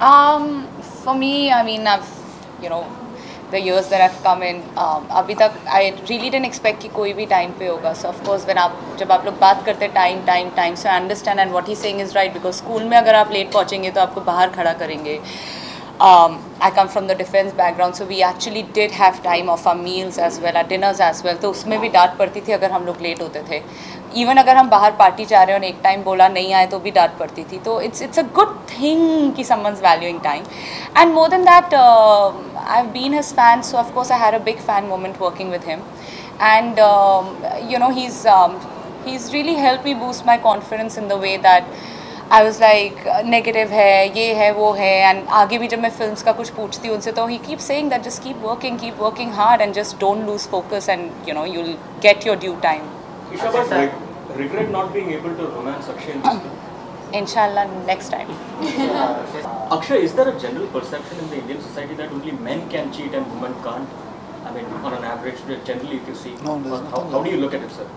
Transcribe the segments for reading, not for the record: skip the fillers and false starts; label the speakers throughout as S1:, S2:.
S1: For me, I mean, you know, the years that I've come in, अभी तक I really didn't expect कि कोई भी time पे होगा. So of course, जब आप लोग बात करते time, so I understand, and what he's saying is right, because school में अगर आप late पहुँचेंगे तो आपको बाहर खड़ा करेंगे. I come from the defense background, so we actually did have time of our meals as well, our dinners as well. तो उसमें भी डांट पड़ती थी अगर हम लोग लेट होते थे. इवन अगर हम बाहर पार्टी जा रहे हैं और एक टाइम बोला नहीं आए तो भी डांट पड़ती थी. तो it's a good thing कि someone's valuing time. And more than that, I've been his fan, so of course I had a big fan moment working with him. And he's really helped me boost my confidence in the way that I was like negative है, ये है, वो है. And आगे भी जब मैं films का कुछ पूछती हूँ उनसे तो he keeps saying that just keep working hard and just don't lose focus, and you'll get your due time.
S2: Isha, but regret not being able to romance Akshay in this film?
S1: Inshallah, next time.
S2: Akshay, is there a general perception in the Indian society that only men can cheat and women can't? I mean, on an average, generally, if you see.
S3: No,
S2: how do you look at it, sir?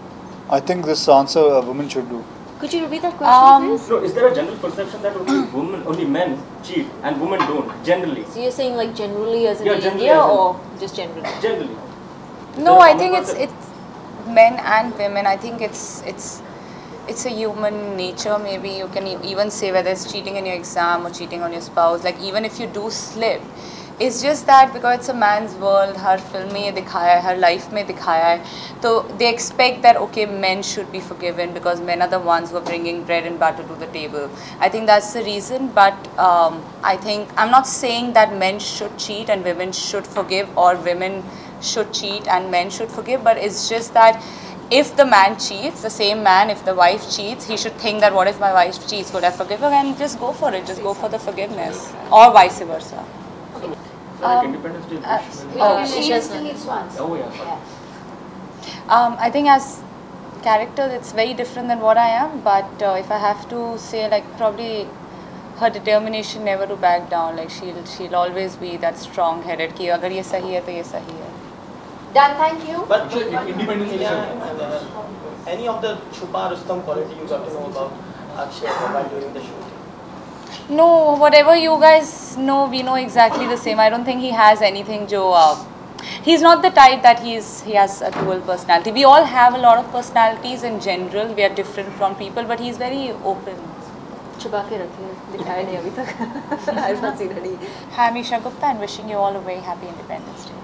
S3: I think this answer a woman should do.
S4: Could you repeat that question, please?
S2: No, is there a general perception that only men cheat and women don't, generally?
S4: So you're saying like generally as in
S2: Yeah, generally
S4: India,
S2: as in-
S4: or just generally?
S2: Generally.
S1: No, I think it's men and women. I think it's a human nature. Maybe you can even say whether it's cheating in your exam or cheating on your spouse. Like even if you do slip, it's just that because it's a man's world, her film में ये दिखाया है, हर life में दिखाया है, तो they expect that okay, men should be forgiven because men are the ones who are bringing bread and butter to the table. I think that's the reason. But I think I'm not saying that men should cheat and women should forgive, or women should cheat and men should forgive. But it's just that if the man cheats, the same man, if the wife cheats, he should think that what if my wife cheats, would I forgive her? And just go for it, just go for the forgiveness, or vice versa.
S2: Independence Day wish.
S4: She still needs to answer.
S2: Oh yeah.
S4: Yeah.
S1: I think as character, it's very different than what I am. But if I have to say, like probably her determination never to back down. Like she'll always be that strong-headed. कि अगर ये सही है तो ये सही है.
S4: Done, thank you.
S5: But Independence Day, any of the Chupa Rustam quality you got to know about Akshay while during the shoot?
S1: No, whatever you guys know, we know exactly the same. I don't think he has anything. He's not the type that he has a dual personality. We all have a lot of personalities in general. We are different from people, but he's very open.
S4: छुपा के रखिए, दिखाया नहीं अभी तक. I've not seen any.
S1: Hi, I'm Isha Gupta, and wishing you all a very happy Independence Day.